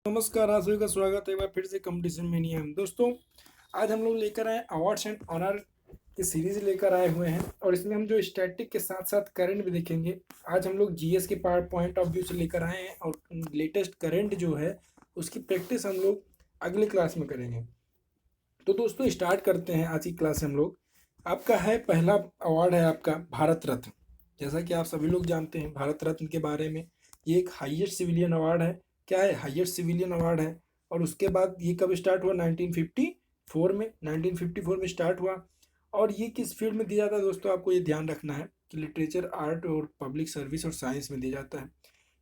नमस्कार, आप सभी का स्वागत है एक बार फिर से कंपटीशन में नहीं हम दोस्तों। आज हम लोग लेकर आए अवार्ड्स एंड ऑनर की सीरीज लेकर आए हुए हैं और इसमें हम जो स्टैटिक के साथ साथ करंट भी देखेंगे। आज हम लोग जीएस के पॉइंट ऑफ व्यू से लेकर आए हैं और लेटेस्ट करंट जो है उसकी प्रैक्टिस हम लोग अगले क्लास में करेंगे। तो दोस्तों स्टार्ट करते हैं आज की क्लास से हम लोग। आपका है पहला अवार्ड है आपका भारत रत्न। जैसा कि आप सभी लोग जानते हैं भारत रत्न के बारे में, ये एक हाईएस्ट सिविलियन अवार्ड है। क्या है? हाईएस्ट सिविलियन अवार्ड है। और उसके बाद ये कब स्टार्ट हुआ? 1954 में। 1954 में स्टार्ट हुआ। और ये किस फील्ड में दिया जाता है दोस्तों? आपको ये ध्यान रखना है कि लिटरेचर, आर्ट और पब्लिक सर्विस और साइंस में दिया जाता है।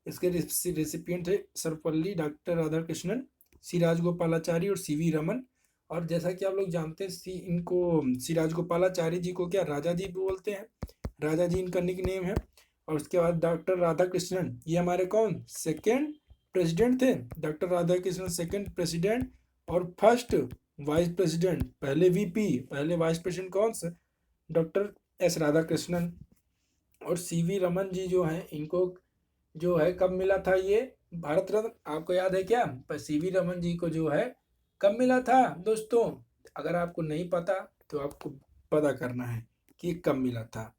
इसके रेसिपिएंट है सर्वपल्ली डॉक्टर राधाकृष्णन, सी राजगोपालाचारी और सीवी रमन। और जैसा कि आप लोग जानते हैं सी राजगोपालाचारी जी को क्या राजा जी भी बोलते हैं। राजा जी इनका निक नेम है। और उसके बाद डॉक्टर राधाकृष्णन, ये हमारे कौन? सेकेंड प्रेसिडेंट थे। डॉक्टर राधाकृष्णन सेकेंड प्रेसिडेंट और फर्स्ट वाइस प्रेसिडेंट। पहले वीपी, पहले वाइस प्रेसिडेंट कौन से? Doctor S Radhakrishnan. और सीवी रमन जी जो हैं इनको जो है कब मिला था ये भारत रत्न? आपको याद है क्या? पर सीवी रमन जी को जो है कब मिला था दोस्तों? अगर आपको नहीं पता तो आपको पता करना है कि कब मिला था।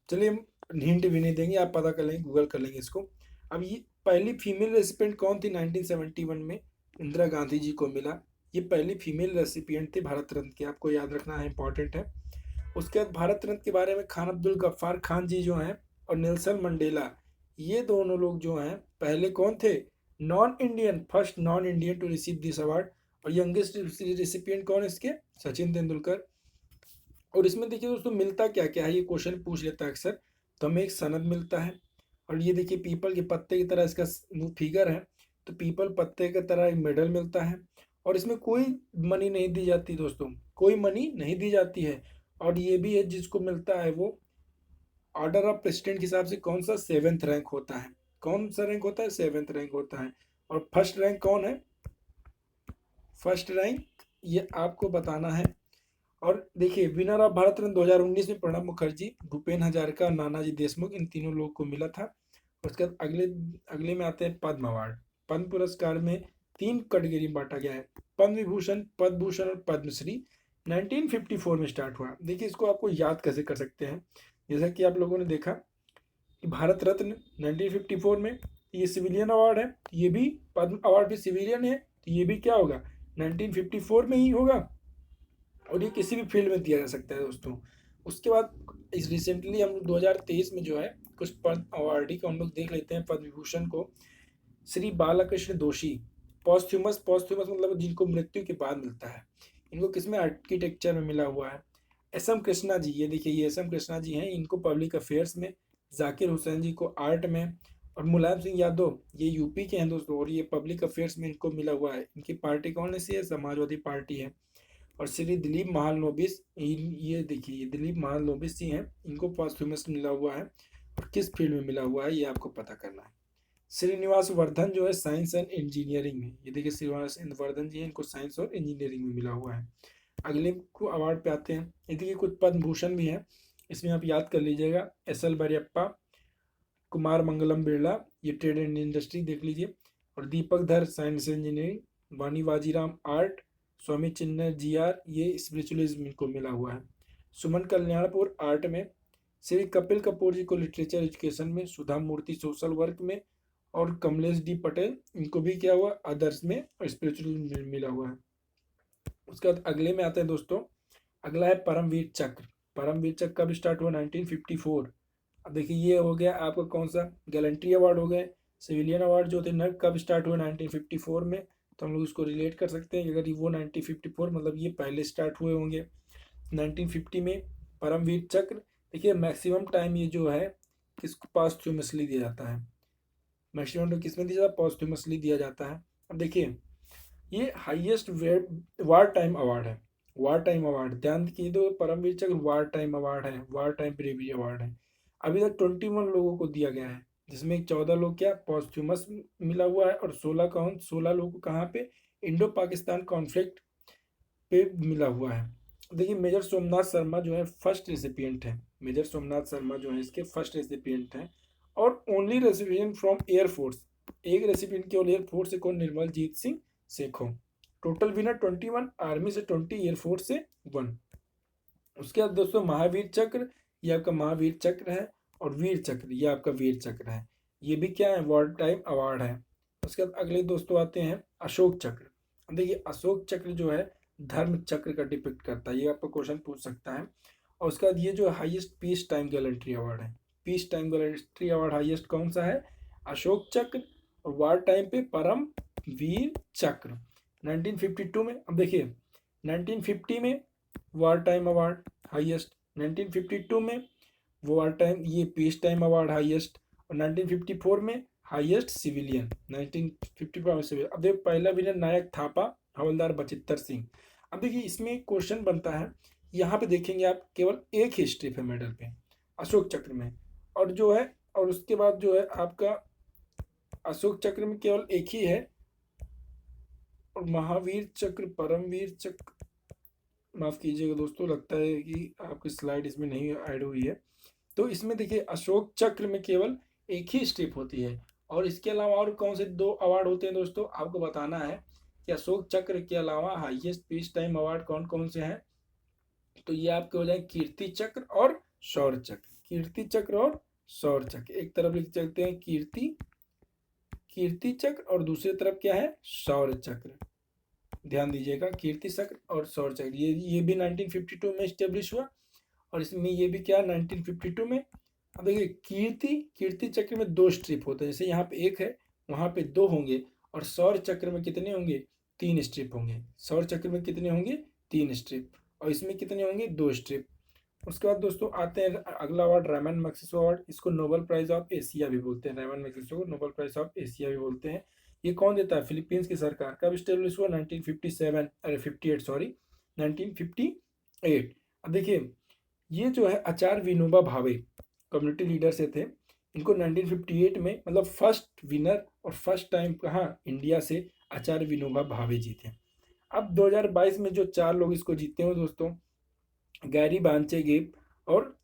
चलिए हम हिंट भी नहीं देंगे, आप पता कर लेंगे, गूगल कर लेंगे इसको। अब ये पहली फीमेल रेसिपिएंट कौन थी? 1971 में इंदिरा गांधी जी को मिला। ये पहली फीमेल रेसिपिएंट थी भारत रत्न की, आपको याद रखना है, इंपॉर्टेंट है। उसके बाद भारत रत्न के बारे में खान अब्दुल गफ्फार खान जी जो हैं और नेल्सन मंडेला, ये दोनों लोग जो हैं पहले कौन थे? Non Indian, first non Indian to receive this award. और यंगेस्ट रेसिपिएंट कौन है इसके? सचिन तेंदुलकर। और इसमें देखिए दोस्तों मिलता क्या क्या है, ये क्वेश्चन पूछ लेता है अक्सर। तो हमें एक सनद मिलता है। और ये देखिए पीपल के पत्ते की तरह इसका फिगर है। तो पीपल पत्ते की तरह एक मेडल मिलता है। और इसमें कोई मनी नहीं दी जाती दोस्तों, कोई मनी नहीं दी जाती है। और ये भी है जिसको मिलता है वो ऑर्डर ऑफ प्रेसिडेंट के हिसाब से कौन सा? 7th रैंक होता है। कौन सा रैंक होता है? 7th रैंक होता है। और फर्स्ट रैंक कौन है? फर्स्ट रैंक ये आपको बताना है। और देखिए विनर ऑफ भारत रत्न 2019 में प्रणब मुखर्जी, भूपेन हजारिका और नानाजी देशमुख, इन तीनों लोगों को मिला था। उसके बाद अगले अगले में आते हैं पद्म अवार्ड। पद्म पुरस्कार में 3 कैटेगरी में बांटा गया है, पद्म विभूषण, पद्म भूषण और पद्मश्री। 1954 में स्टार्ट हुआ। देखिए इसको आपको याद कैसे कर सकते हैं, जैसा कि आप लोगों ने देखा कि भारत रत्न 1954 में, ये सिविलियन अवार्ड है, ये भी पद्म अवार्ड भी सिविलियन है, तो ये भी क्या होगा? 1954 में ही होगा। और ये किसी भी फील्ड में दिया जा सकता है दोस्तों। उसके बाद इस रिसेंटली हम 2023 में जो है कुछ पद्म अवार्डी को हम लोग देख लेते हैं। पद्म विभूषण को श्री बालकृष्ण दोषी, पॉस्थ्यूमस, पॉस्थ्यूमस मतलब जिनको मृत्यु के बाद मिलता है। इनको किसमें? आर्किटेक्चर में मिला हुआ है। एस एम कृष्णा जी, ये देखिए ये एस एम कृष्णा जी हैं, इनको पब्लिक अफेयर्स में। जाकिर हुसैन जी को आर्ट में। और मुलायम सिंह यादव ये यूपी के हैं दोस्तों, और ये पब्लिक अफेयर्स में इनको मिला हुआ है। इनकी पार्टी कौन सी है? समाजवादी पार्टी है। और श्री दिलीप महालनोबिस, ये देखिए ये दिलीप महालनोबिस जी हैं, इनको पॉस्थ्यूमस मिला हुआ है। और किस फील्ड में मिला हुआ है ये आपको पता करना है। श्रीनिवास वर्धन जो है साइंस एंड इंजीनियरिंग में, ये देखिए श्रीनिवास वर्धन जी हैं, इनको साइंस और इंजीनियरिंग में मिला हुआ है। अगले को अवार्ड पे आते हैं। ये देखिए कुछ पद्म भूषण भी हैं, इसमें आप याद कर लीजिएगा। एस एल बैरियप्पा, कुमार मंगलम बिरला, ये ट्रेड एंड इंडस्ट्री देख लीजिए। और दीपक धर साइंस इंजीनियरिंग, वानी वाजीराम आर्ट, स्वामी चिन्ह जी आर, ये स्पिरिचुअलिज्म को मिला हुआ है। सुमन कल्याणपुर आर्ट में, श्री कपिल कपूर जी को लिटरेचर एजुकेशन में, सुधा मूर्ति सोशल वर्क में, और कमलेश डी पटेल इनको भी क्या हुआ? अदर्स में और स्पिरिचुअल मिला हुआ है। उसके बाद अगले में आते हैं दोस्तों। अगला है परमवीर चक्र। परमवीर चक्र कब स्टार्ट हुआ? 1954। अब देखिए ये हो गया आपका कौन सा? गैलेंट्री अवार्ड हो गए। सिविलियन अवार्ड जो थे न कब स्टार्ट हुए? 1954 में। तो हम लोग इसको रिलेट कर सकते हैं, अगर वो 1954 मतलब ये पहले स्टार्ट हुए होंगे 1950 में। परमवीर चक्र देखिए मैक्सिमम टाइम ये जो है किसको पॉस्थ्यूमसली दिया जाता है? मैक्सिमम टाइम किसमें दिया जाता है? पॉस्थ्यूमसली दिया जाता है। अब देखिए ये हाईएस्ट वार टाइम अवार्ड है। वार टाइम अवार्ड ध्यान की दो, परमवीर चक्र वार टाइम अवार्ड है, वार टाइम ब्रेवरी अवार्ड है। अभी तक 21 लोगों को दिया गया है, जिसमें 14 लोग क्या पॉस्थ्यूमस मिला हुआ है, और 16 लोगों को कहाँ पे? इंडो पाकिस्तान कॉन्फ्लिक्ट पे मिला हुआ है। देखिए मेजर सोमनाथ शर्मा जो है फर्स्ट रेसिपिएंट है। मेजर सोमनाथ शर्मा जो है इसके फर्स्ट रेसिपिएंट हैं। और ओनली रेसिपिएंट फ्रॉम एयरफोर्स, एक रेसिपिएंट केवल एयरफोर्स से कौन? Nirmaljit Singh Sekhon. Total winner 21, army से 20, एयरफोर्स से 1। उसके बाद दोस्तों महावीर चक्र, ये आपका महावीर चक्र है, और वीर चक्र ये आपका वीर चक्र है। ये भी क्या है? वॉर टाइम अवार्ड है। उसके बाद अगले दोस्तों आते हैं अशोक चक्र। अब देखिए अशोक चक्र जो है धर्म चक्र का डिपिक्ट करता है, ये आपको क्वेश्चन पूछ सकता है। और उसके बाद ये जो highest peace time gallantry award है, peace time gallantry award highest कौन सा है? अशोक चक्र। और वार टाइम पे परम वीर चक्र 1952 में। अब देखिए 1950 में वार टाइम अवार्ड हाईएस्ट, 1952 में वार टाइम ये पीस टाइम अवार्ड हाईएस्ट, और 1954 में हाईएस्ट सिविलियन 1954 सिविलियन। अब देखिए पहला विनर नायक थापा हवलदार बचित्तर सिंह। अब देखिए इसमें क्वेश्चन बनता है, यहाँ पे देखेंगे आप केवल एक ही स्ट्रिप है मेडल पे अशोक चक्र में, और जो है और उसके बाद जो है आपका अशोक चक्र में केवल एक ही है, और महावीर चक्र परमवीर चक्र, माफ कीजिएगा दोस्तों लगता है कि आपकी स्लाइड इसमें नहीं ऐड हुई है। तो इसमें देखिए अशोक चक्र में केवल एक ही स्ट्रिप होती है, और इसके अलावा और कौन से 2 अवार्ड होते हैं दोस्तों आपको बताना है कि अशोक चक्र के अलावा हाईएस्ट पीस टाइम अवार्ड कौन कौन से हैं। तो ये आपके हो जाए कीर्ति चक्र और शौर्य चक्र, कीर्ति चक्र और शौर्य चक्र। एक तरफ लिख सकते हैं कीर्ति चक्र, और दूसरी तरफ क्या है? शौर्य चक्र। ध्यान दीजिएगा कीर्ति चक्र और शौर्य चक्र, ये भी 1952 में स्टेब्लिश हुआ, और इसमें ये भी क्या 1952 में। अब देखिए कीर्ति चक्र में 2 स्ट्रिप होते हैं, जैसे यहाँ पे 1 है वहाँ पे 2 होंगे, और शौर्य चक्र में कितने होंगे? 3 स्ट्रिप होंगे। शौर्य चक्र में कितने होंगे? 3 स्ट्रिप, और इसमें कितने होंगे? 2 स्ट्रिप। उसके बाद दोस्तों आते हैं अगला अवार्ड रैमन मैग्सेसे अवार्ड, इसको नोबेल प्राइज ऑफ एशिया भी बोलते हैं। रैमन मैग्सेसे को नोबेल प्राइज ऑफ एशिया भी बोलते हैं। ये कौन देता है? फिलीपींस की सरकार। कब स्टेब्लिश हुआ? 1957 अरे 58 सॉरी 1958। अब देखिए ये जो है आचार्य विनोबा भावे कम्युनिटी लीडर से थे, इनको 1958 में मतलब फर्स्ट विनर और फर्स्ट टाइम कहाँ इंडिया से आचार्य विनोबा भावे जीते। अब 2022 में जो 4 लोग इसको जीते हैं दोस्तों, गैरी बांचेगिप और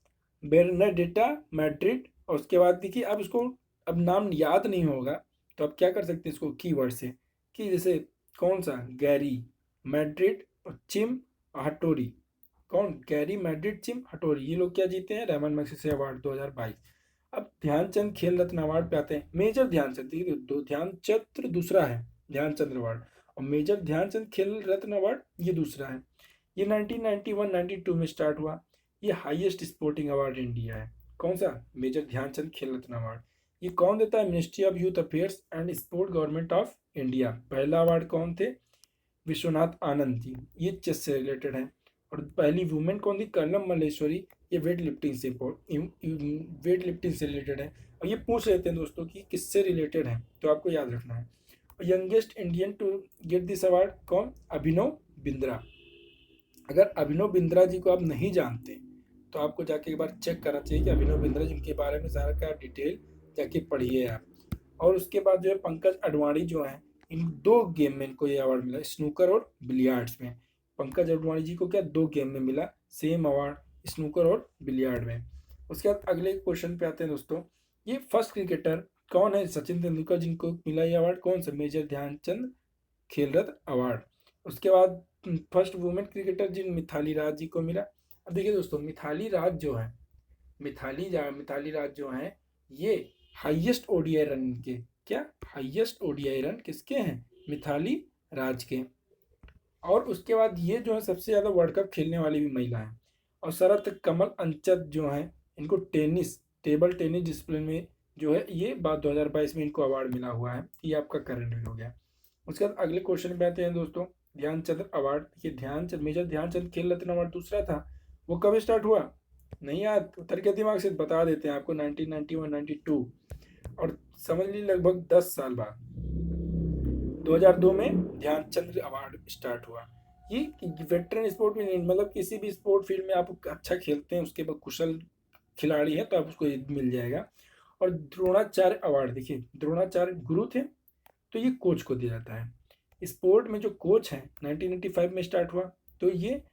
बेर्नाडेटा मैड्रिड। और उसके बाद देखिए अब इसको अब नाम याद नहीं होगा, तो अब क्या कर सकते हैं इसको कीवर्ड से, कि जैसे कौन सा? गैरी मैड्रिड और चिम हटोरी। कौन? गैरी मैड्रिड चिम हटोरी, ये लोग क्या जीते हैं? Ramon Magsaysay award 2022। अब ध्यानचंद खेल रत्न अवार्ड पे आते हैं। मेजर ध्यानचंद, देखिए दो ध्यानचंद्र दूसरा है ध्यानचंद्र अवार्ड, और मेजर ध्यानचंद खेल रत्न अवार्ड ये दूसरा है। ये 1991-92 में स्टार्ट हुआ। ये हाईएस्ट स्पोर्टिंग अवार्ड इंडिया है। कौन सा? मेजर ध्यानचंद खेल रत्न अवार्ड। ये कौन देता है? Ministry of youth affairs and sport government of India. पहला अवार्ड कौन थे? विश्वनाथ आनंद जी, ये चेस से रिलेटेड है। और पहली वुमेन कौन थी? कर्णम मल्लेश्वरी, ये वेट लिफ्टिंग से रिलेटेड है। और ये पूछ लेते हैं दोस्तों कि किससे रिलेटेड है, तो आपको याद रखना है। Youngest Indian to get this award कौन? अभिनव बिंद्रा। अगर अभिनव बिंद्रा जी को आप नहीं जानते तो आपको जाके एक बार चेक करना चाहिए कि अभिनव बिंद्रा जी के बारे में सारा का डिटेल जाके पढ़िए आप। और उसके बाद जो है पंकज अडवाणी जो है, इन 2 गेम में इनको ये अवार्ड मिला, स्नूकर और बिलियार्ड्स में। पंकज अडवाणी जी को क्या 2 गेम में मिला सेम अवार्ड, स्नूकर और बिलियार्ड में। उसके बाद अगले क्वेश्चन पे आते हैं दोस्तों, ये फर्स्ट क्रिकेटर कौन है? सचिन तेंदुलकर जिनको मिला ये अवार्ड, कौन सा? मेजर ध्यानचंद खेल रत्न अवार्ड। उसके बाद फर्स्ट वुमेन क्रिकेटर जिन मिथाली राज जी को मिला। अब देखिए दोस्तों मिथाली राज जो है, मिथाली राज जो है ये हाईएस्ट ओडीआई रन के, क्या हाईएस्ट ओडीआई रन किसके हैं? मिथाली राज के। और उसके बाद ये जो है सबसे ज़्यादा वर्ल्ड कप खेलने वाली भी महिला है। और शरत कमल अंचत जो है, इनको टेबल टेनिस डिसिप्लिन में जो है ये बात 2022 में इनको अवार्ड मिला हुआ है। ये आपका करंट हो गया। उसके बाद अगले क्वेश्चन पे आते हैं दोस्तों, ध्यानचंद अवार्ड। ये ध्यानचंद मेजर ध्यानचंद खेल रत्न अवार्ड दूसरा था, वो कब स्टार्ट हुआ? नहीं याद? उतर के दिमाग से बता देते हैं आपको, 1991-92, और समझ लीजिए लगभग 10 साल बाद 2002 में ध्यानचंद अवार्ड स्टार्ट हुआ। ये वेटरन स्पोर्ट में नहीं, मतलब किसी भी स्पोर्ट फील्ड में आप अच्छा खेलते हैं, उसके बाद कुशल खिलाड़ी है तो आप उसको मिल जाएगा। और द्रोणाचार्य अवार्ड, देखिए द्रोणाचार्य गुरु थे तो ये कोच को दिया जाता है। स्पोर्ट में जो कोच है 1985 में स्टार्ट हुआ, तो ये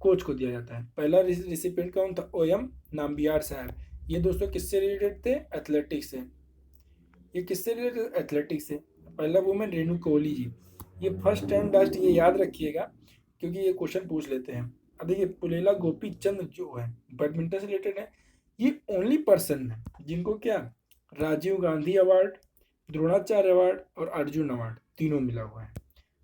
कोच को दिया जाता है। पहला रिसिपिएंट कौन था? OM नाम्बियार साहब। ये दोस्तों किससे रिलेटेड थे? एथलेटिक्स से। ये किससे रिलेटेड? एथलेटिक्स से। पहला वुमेन रेणु कोहली जी। ये फर्स्ट टाइम लास्ट, ये याद रखिएगा क्योंकि ये क्वेश्चन पूछ लेते हैं। अब देखिए पुलेला गोपी चंद जो है बैडमिंटन से रिलेटेड है। ये ओनली पर्सन है जिनको क्या राजीव गांधी अवार्ड, द्रोणाचार्य अवार्ड और अर्जुन अवार्ड तीनों मिला हुआ है।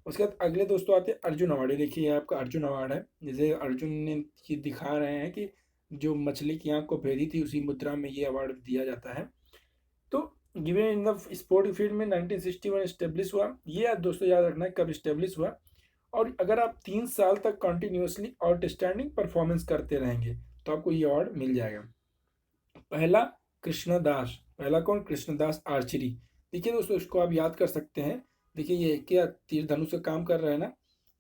उसके बाद अगले दोस्तों आते हैं अर्जुन अवार्ड। ये देखिए आपका अर्जुन अवार्ड है। जैसे अर्जुन ने ये दिखा रहे हैं कि जो मछली की आंख को भेदी थी उसी मुद्रा में ये अवार्ड दिया जाता है। तो given in the sport field में 1961 स्टेब्लिश हुआ। ये दोस्तों याद रखना है कब स्टेब्लिश हुआ। और अगर आप 3 साल तक कंटिन्यूसली आउटस्टैंडिंग परफॉर्मेंस करते रहेंगे तो आपको ये अवार्ड मिल जाएगा। पहला कृष्णदास, पहला कौन? कृष्णदास आर्चरी। देखिए दोस्तों इसको आप याद कर सकते हैं। देखिए ये क्या तीर धनुष का काम कर रहा है ना,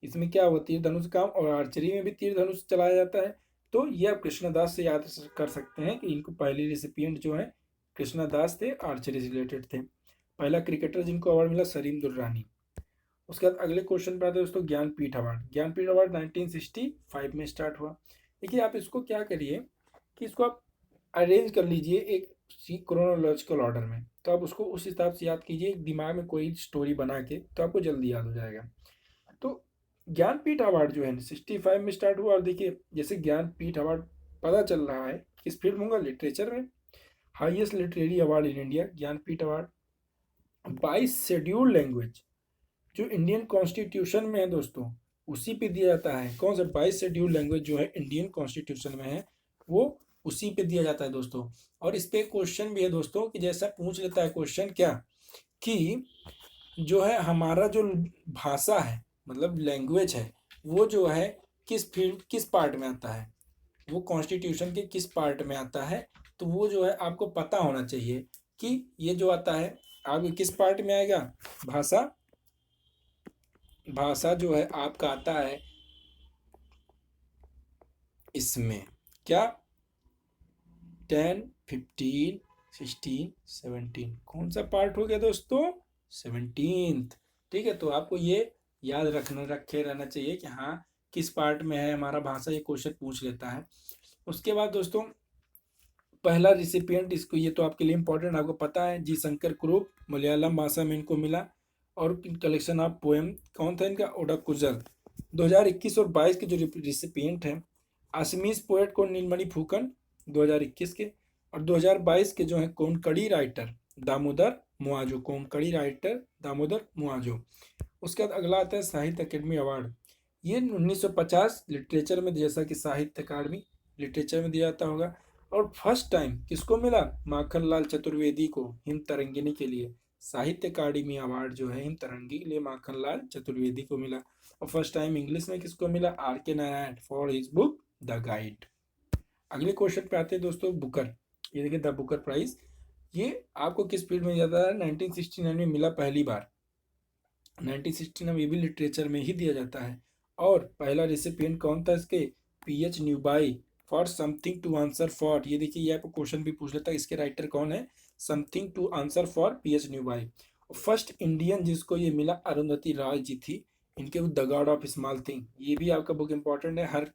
इसमें क्या हुआ तीर धनुष काम, और आर्चरी में भी तीर धनुष चलाया जाता है। तो ये आप कृष्णदास से याद कर सकते हैं कि इनको पहले रिसिपिएंट जो है कृष्णदास थे, आर्चरी से रिलेटेड थे। पहला क्रिकेटर जिनको अवार्ड मिला सलीम दुर्रानी। उसके बाद अगले क्वेश्चन पे आते हैं दोस्तों ज्ञानपीठ अवार्ड। ज्ञानपीठ अवार्ड 1965 में स्टार्ट हुआ। देखिए आप इसको क्या करिए कि इसको आप अरेंज कर लीजिए एक क्रोनोलॉजिकल ऑर्डर में, तो आप उसको उस हिसाब से याद कीजिए दिमाग में कोई स्टोरी बना के, तो आपको जल्दी याद हो जाएगा। तो ज्ञानपीठ अवार्ड जो है 65 में स्टार्ट हुआ। और देखिए जैसे ज्ञानपीठ अवार्ड पता चल रहा है किस फील्ड में होगा, लिटरेचर में। Highest literary award in India Jnanpith award. 22 scheduled language जो इंडियन कॉन्स्टिट्यूशन में है दोस्तों उसी पे दिया जाता है। कौन सा? 22 शेड्यूल लैंग्वेज जो है इंडियन कॉन्स्टिट्यूशन में है वो उसी पे दिया जाता है दोस्तों। और इस पे क्वेश्चन भी है दोस्तों कि जैसा पूछ लेता है क्वेश्चन क्या कि जो है हमारा जो भाषा है मतलब लैंग्वेज है वो जो है किस फील्ड किस पार्ट में आता है, वो कॉन्स्टिट्यूशन के किस पार्ट में आता है। तो वो जो है आपको पता होना चाहिए कि ये जो आता है आपके किस पार्ट में आएगा। भाषा, भाषा जो है आपका आता है इसमें क्या 10, 15, 16, 17 कौन सा पार्ट हो गया दोस्तों? 17th। ठीक है, तो आपको ये याद रखे रहना चाहिए कि हाँ किस पार्ट में है हमारा भाषा, ये क्वेश्चन पूछ लेता है। उसके बाद दोस्तों पहला रिसिपिएंट, इसको ये तो आपके लिए इम्पोर्टेंट आपको पता है, जी शंकर कुरूप मलयालम भाषा में इनको मिला। और कलेक्शन ऑफ पोएम कौन था इनका? ओडाकुजल। 2021 और 22 के जो रिसिपिएंट हैं असमीज पोएट कौन? नीलमणि फूकन 2021 के। और 2022 के जो है कोंकणी राइटर दामोदर मुआजो, कोंकणी राइटर दामोदर मुआजो। उसके बाद अगला आता है साहित्य अकेडमी अवार्ड। ये 1950 लिटरेचर में, जैसा कि साहित्य अकादमी लिटरेचर में दिया जाता होगा। और फर्स्ट टाइम किसको मिला? माखन लाल चतुर्वेदी को हिम तरंगिणी के लिए। साहित्य अकादमी अवार्ड जो है हिम तरंगी के लिए माखन लाल चतुर्वेदी को मिला। और फर्स्ट टाइम इंग्लिश में किसको मिला? आर के Narayan for his book the guide. अगले क्वेश्चन पे आते हैं दोस्तों बुकर। ये देखिए द बुकर प्राइज, ये आपको किस फील्ड में जाता है? 1969 में मिला पहली बार। 1969 ये भी लिटरेचर में ही दिया जाता है। और पहला रिसिपिएंट कौन था इसके? P H Newby for something to answer for. ये देखिए ये आपको क्वेश्चन भी पूछ लेता है इसके राइटर कौन है? Something to answer for P H Newby. First Indian जिसको ये मिला अरुंधति रॉय जी थी, इनके the god of small thing. ये भी आपका बुक इंपॉर्टेंट है, हर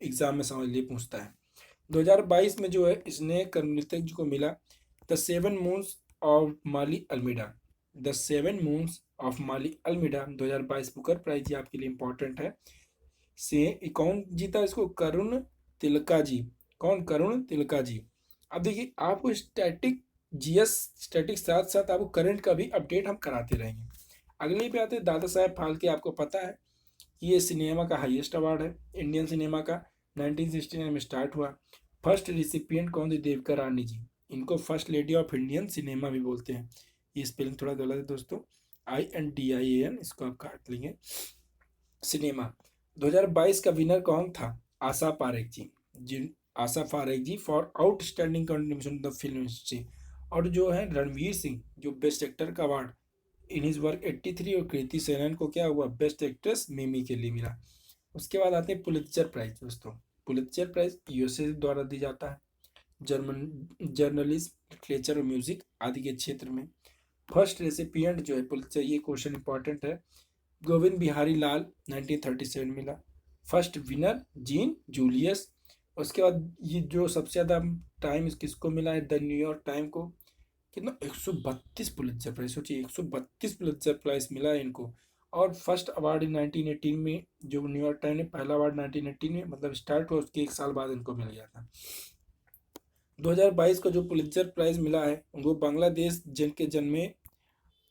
एग्जाम में समझ लिए पूछता है। 2022 में जो है इसने कर्मृतक जी को मिला the 7 moons of Maali Almeida. The 7 moons of Maali Almeida 2022 Booker prize, ये आपके लिए इंपॉर्टेंट है। से कौन जीता इसको? करुण तिलका जी। कौन? करुण तिलका जी। अब देखिए आपको स्टैटिक जीएस स्टैटिक साथ साथ आपको करंट का भी अपडेट हम कराते रहेंगे। अगले पे आते हैं दादा साहेब फाल्के। आपको पता है ये सिनेमा का हाईएस्ट अवार्ड है इंडियन सिनेमा का, 1969 में स्टार्ट हुआ। फर्स्ट रिसिपिएंट कौन थी? देविका रानी जी। इनको first lady of Indian cinema भी बोलते हैं। ये स्पेलिंग थोड़ा गलत है दोस्तों, INDIAN, इसको आप काट लेंगे। सिनेमा 2022 का विनर कौन था? आशा पारेख जी। जिन Asha Parekh ji for outstanding contribution the film industry. और जो है रणवीर सिंह जो बेस्ट एक्टर का अवार्ड इन हिज वर्क 83। और कृति सेनन को क्या हुआ? बेस्ट एक्ट्रेस मिमी के लिए मिला। उसके बाद आते हैं पुलित्जर प्राइज दोस्तों। पुलित्जर प्राइज यूएसए द्वारा दी जाता है जर्मन जर्नलिज्म, लिटरेचर और म्यूजिक आदि के क्षेत्र में। फर्स्ट रेसिपिएंट जो है पुलित्जर, ये क्वेश्चन इंपॉर्टेंट है, गोविंद बिहारी लाल 1937 मिला। First winner gene Julius. उसके बाद ये जो सबसे ज़्यादा टाइम किसको मिला है? द न्यूयॉर्क टाइम को। कितना 132 पुलित्जर प्राइज, सोचिए 132 पुलित्जर प्राइज मिला है इनको। और फर्स्ट अवार्ड इन 1918 में, जो न्यूयॉर्क टाइम ने पहला अवार्ड 1918 में मतलब स्टार्ट हुआ, उसके एक साल बाद इनको मिल गया था। 2022 का जो पुलित्जर प्राइज मिला है उनको बांग्लादेश जिनके जन्मे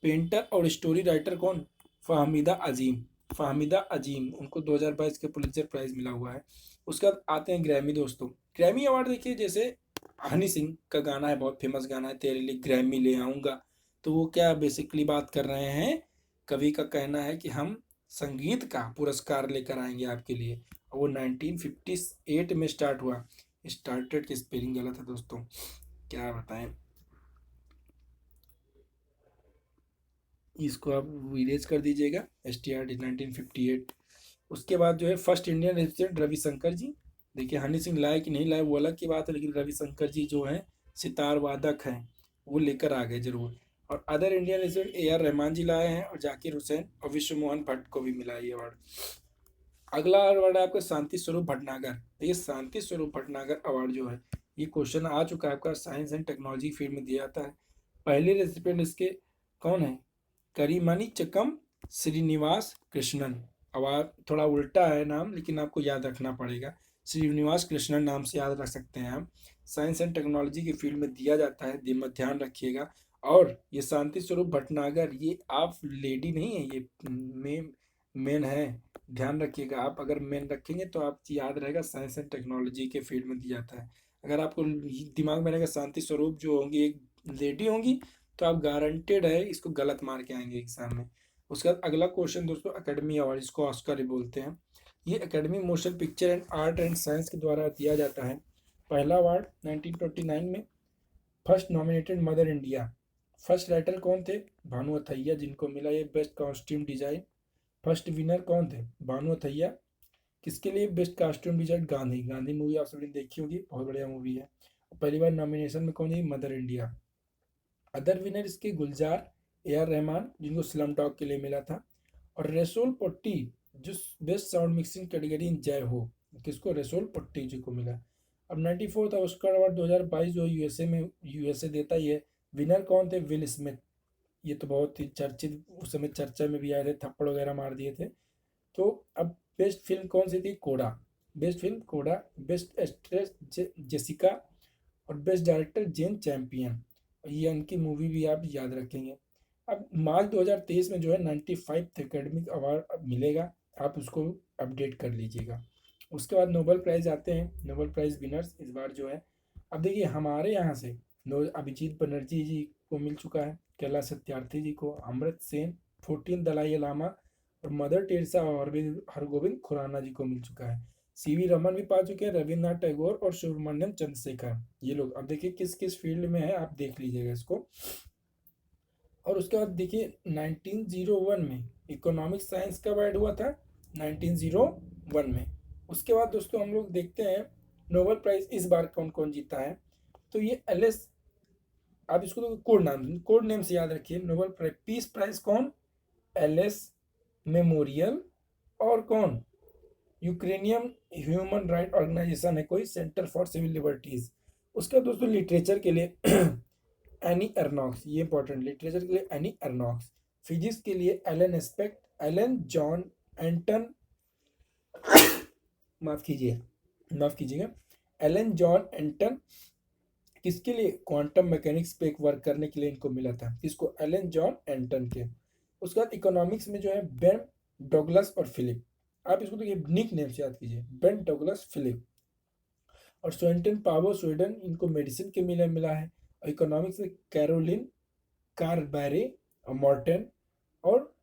पेंटर और स्टोरी राइटर कौन, फ़ाहमीदा अजीम, फ़ाहमीदा अजीम, उनको 2022 के पुलित्जर प्राइज मिला हुआ है। उसके बाद आते हैं ग्रैमी दोस्तों। ग्रैमी अवार्ड देखिए, जैसे हनी सिंह का गाना है, बहुत फेमस गाना है, तेरे लिए ग्रैमी ले आऊँगा, तो वो क्या बेसिकली बात कर रहे हैं, कवि का कहना है कि हम संगीत का पुरस्कार लेकर आएंगे आपके लिए। और वो 1958 में स्टार्ट हुआ। स्टार्टेड की स्पेलिंग गलत है दोस्तों, क्या बताएं, इसको आप विलेज कर दीजिएगा, STRT 1958। उसके बाद जो है फर्स्ट इंडियन रेजिडेंट रविशंकर जी। देखिए हनी सिंह लाए कि नहीं लाए वो अलग की बात है, लेकिन रविशंकर जी जो हैं सितार वादक हैं, वो लेकर आ गए जरूर। और other Indian resident AR Rahman ji लाए हैं, और जाकिर हुसैन और विश्व मोहन भट्ट को भी मिला ये अवार्ड। अगला अवार्ड है आपका शांति स्वरूप भटनागर। देखिए शांति स्वरूप भटनागर अवार्ड जो है, ये क्वेश्चन आ चुका है आपका, साइंस एंड टेक्नोलॉजी फील्ड में दिया जाता है। पहले रेसिपिएंट इसके कौन है, करीमनी चक्कम श्रीनिवास कृष्णन। आवाज थोड़ा उल्टा है नाम, लेकिन आपको याद रखना पड़ेगा, श्रीनिवास कृष्णन नाम से याद रख सकते हैं आप। साइंस एंड टेक्नोलॉजी के फील्ड में दिया जाता है, ध्यान रखिएगा। और ये शांति स्वरूप भटनागर, ये आप लेडी नहीं है, ये मेन है, ध्यान रखिएगा। आप अगर मेन रखेंगे तो आप याद रहेगा, साइंस एंड टेक्नोलॉजी के फील्ड में दिया जाता है। अगर आपको दिमाग में रहेगा शांति स्वरूप जो होंगी एक लेडी होंगी, तो आप गारंटेड है इसको गलत मार के आएंगे एग्जाम में। उसके बाद अगला क्वेश्चन दोस्तों, एकेडमी अवार्ड, इसको ऑस्कर भी बोलते हैं। ये academy motion picture and art and science के द्वारा दिया जाता है। पहला अवार्ड 1929 में, first nominated mother India. First writer कौन थे, भानु अथैया, जिनको मिला ये best costume design. First winner कौन थे, भानु अथैया। किसके लिए, best costume design, Gandhi, Gandhi movie आप सभी ने देखी होगी, बहुत बढ़िया मूवी है। पहली बार नॉमिनेशन में कौन है, मदर इंडिया। अदर विनर इसके गुलजार, AR रहमान, जिनको स्लम डॉग के लिए मिला था। और रेसोल पट्टी, जो बेस्ट साउंड मिक्सिंग कैटेगरी इन जय हो, किसको, रेसोल पट्टी जी को मिला। अब 94th ऑस्कर अवार्ड 2022 जो यूएसए देता ही है, विनर कौन थे, विल स्मिथ। ये तो बहुत ही चर्चित, उस समय चर्चा में भी आए थे, थप्पड़ वगैरह मार दिए थे। तो अब बेस्ट फिल्म कौन सी थी, कोडा, बेस्ट फिल्म कोडा। Best actress Jessica. और बेस्ट डायरेक्टर जेन चैंपियन। ये इनकी मूवी भी आप याद रखेंगे। अब मार्च 2023 में जो है 95th एकेडमिक अवार्ड मिलेगा, आप उसको अपडेट कर लीजिएगा। उसके बाद नोबेल प्राइज आते हैं, नोबेल प्राइज विनर्स इस बार जो है, अब देखिए हमारे यहाँ से अभिजीत बनर्जी जी को मिल चुका है, कैलाश सत्यार्थी जी को, अमृत सेन, 14 दलाई लामा और मदर टेरेसा और हरगोविंद खुराना जी को मिल चुका है। CV रमन भी पा चुके हैं, रविन्द्रनाथ टैगोर और सुब्रमण्यम चंद्रशेखर, ये लोग। अब देखिए किस किस फील्ड में है, आप देख लीजिएगा इसको। और उसके बाद देखिए 1901 में इकोनॉमिक्स साइंस का अवार्ड हुआ था, 1901 में। उसके बाद दोस्तों हम लोग देखते हैं नोबेल प्राइज इस बार कौन कौन जीता है। तो ये LS, आप इसको तो कोड नेम से याद रखिए। नोबेल प्राइज पीस प्राइज कौन, LS मेमोरियल, और कौन, यूक्रेनियन ह्यूमन राइट ऑर्गेनाइजेशन है कोई, सेंटर फॉर सिविल लिबर्टीज। उसका दोस्तों लिटरेचर के लिए एनी अर्नॉक्स, ये इंपॉर्टेंट, लिटरेचर के लिए एनी अर्नॉक्स। फिजिक्स के लिए एलन एस्पेक्ट, एलन जॉन एंटन, माफ कीजिएगा, एलन जॉन एंटन। किसके लिए, क्वांटम मैकेनिक्स पे एक वर्क करने के लिए इनको मिला था, किसको, एलन जॉन एंटन के। उसके बाद इकोनॉमिक्स में जो है बेन डॉगलस और फिलिप, आप इसको देखिए निक नेम से याद कीजिए, बेन डॉगलस फिलिप। और स्वेंटन पावो स्वीडन, इनको मेडिसिन के मिला है। और इकोनॉमिक्स में कैरोलिन कारबैरे और मॉर्टन। और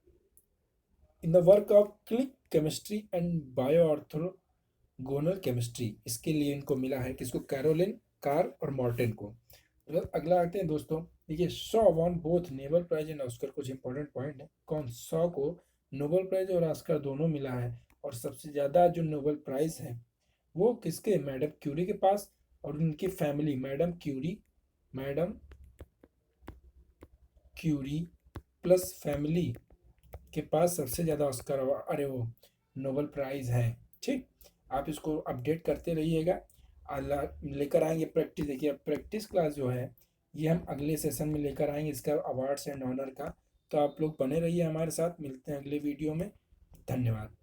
in the work of click chemistry and bio orthogonal chemistry, इसके लिए इनको मिला है, किसको, कैरोलिन कार और मॉर्टन को। तो अगला आते हैं दोस्तों, देखिए Shaw won both Nobel prize and Oscar, कुछ इंपॉर्टेंट पॉइंट है। कौन, शॉ को नोबेल प्राइज और ऑस्कर दोनों मिला है। और सबसे ज़्यादा जो नोबेल प्राइज है वो किसके, मैडम क्यूरी के पास, और उनकी family, madam Curie plus family के पास सबसे ज़्यादा ऑस्कर, अरे वो नोबेल प्राइज है। ठीक, आप इसको अपडेट करते रहिएगा, लेकर आएंगे प्रैक्टिस। देखिए प्रैक्टिस क्लास जो है ये हम अगले सेशन में लेकर आएंगे, इसका अवार्ड्स एंड ऑनर का। तो आप लोग बने रहिए हमारे साथ, मिलते हैं अगले वीडियो में। धन्यवाद।